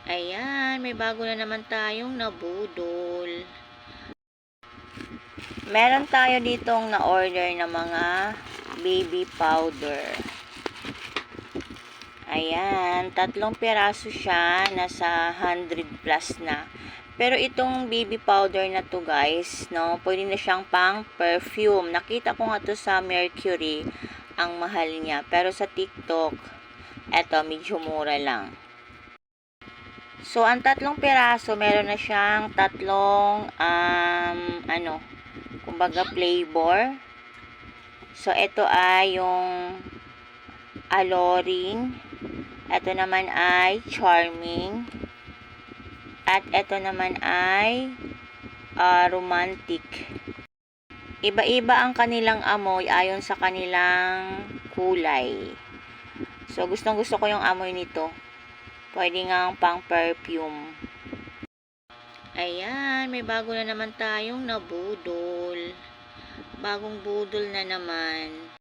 Ayan, may bago na naman tayong nabudol. Meron tayo ditong na-order na mga baby powder. Ayan, 3 piraso siya, nasa 100 plus na. Pero itong baby powder na to guys, no, pwede na siyang pang perfume. Nakita ko nga to sa Mercury, ang mahal niya. Pero sa TikTok, eto, medyo mura lang. So, ang 3 piraso, meron na siyang 3, kumbaga flavor. So, ito ay yung alluring. Ito naman ay charming. At ito naman ay romantic. Iba-iba ang kanilang amoy ayon sa kanilang kulay. So, gustong-gusto ko yung amoy nito. Pwede nga pang perfume. Ayan, may bago na naman tayong nabudol. Bagong budol na naman.